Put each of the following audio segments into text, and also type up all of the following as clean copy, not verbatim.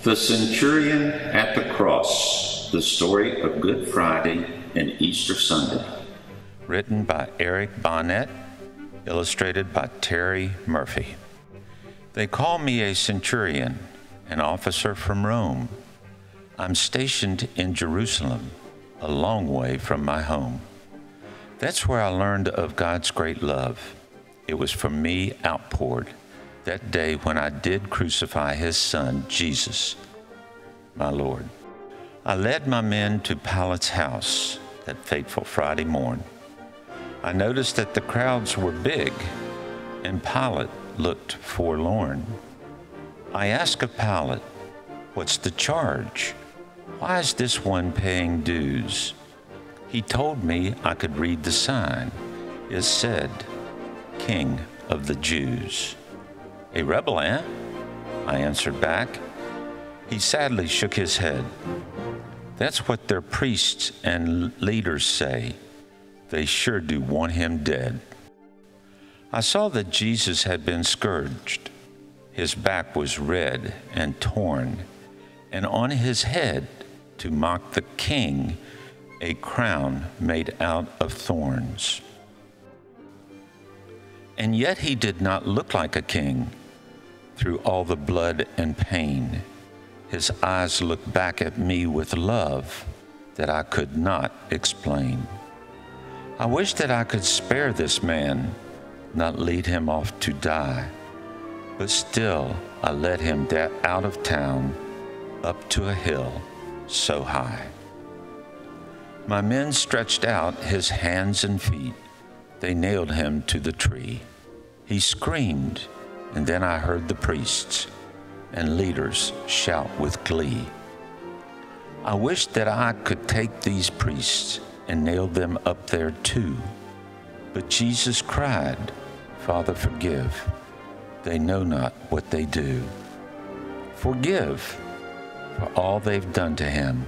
The Centurion at the Cross, the story of Good Friday and Easter Sunday. Written by Eric Bohnet, illustrated by Terri Murphy. They call me a centurion, an officer from Rome. I'm stationed in Jerusalem, a long way from my home. That's where I learned of God's great love. It was for me outpoured that day when I did crucify his son, Jesus, my Lord. I led my men to Pilate's house that fateful Friday morn. I noticed that the crowds were big, and Pilate looked forlorn. I asked of Pilate, "What's the charge? Why is this one paying dues?" He told me I could read the sign. It said, "King of the Jews." "A rebel, eh?" I answered back. He sadly shook his head. "That's what their priests and leaders say. They sure do want him dead." I saw that Jesus had been scourged. His back was red and torn, and on his head, to mock the king, a crown made out of thorns. And yet he did not look like a king. Through all the blood and pain, his eyes looked back at me with love that I could not explain. I wish that I could spare this man, not lead him off to die, but still I led him out of town, up to a hill so high. My men stretched out his hands and feet. They nailed him to the tree. He screamed, and then I heard the priests and leaders shout with glee. I wished that I could take these priests and nail them up there too. But Jesus cried, "Father, forgive. They know not what they do." Forgive for all they've done to him,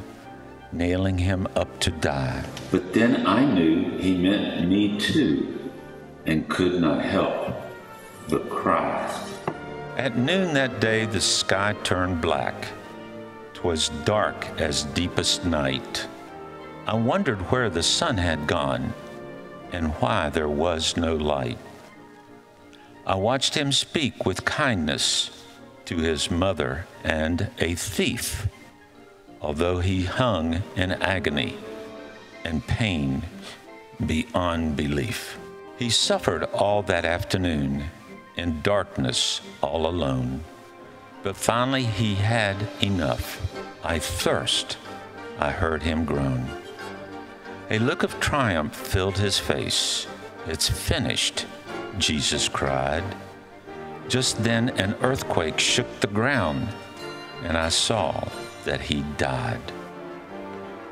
nailing him up to die. But then I knew he meant me too, and could not help but cry. At noon that day the sky turned black. 'Twas dark as deepest night. I wondered where the sun had gone, and why there was no light. I watched him speak with kindness to his mother and a thief, although he hung in agony and pain beyond belief. He suffered all that afternoon in darkness all alone, but finally he had enough. "I thirst," I heard him groan. A look of triumph filled his face. "It's finished," Jesus cried. Just then an earthquake shook the ground, and I saw that he died.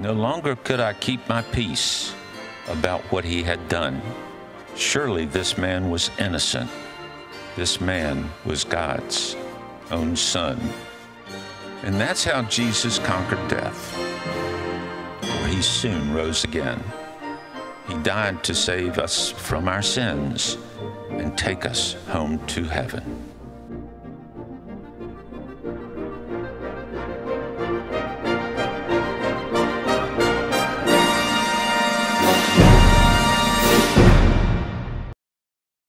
No longer could I keep my peace about what he had done. Surely this man was innocent. This man was God's own son. And that's how Jesus conquered death. For he soon rose again. He died to save us from our sins and take us home to heaven.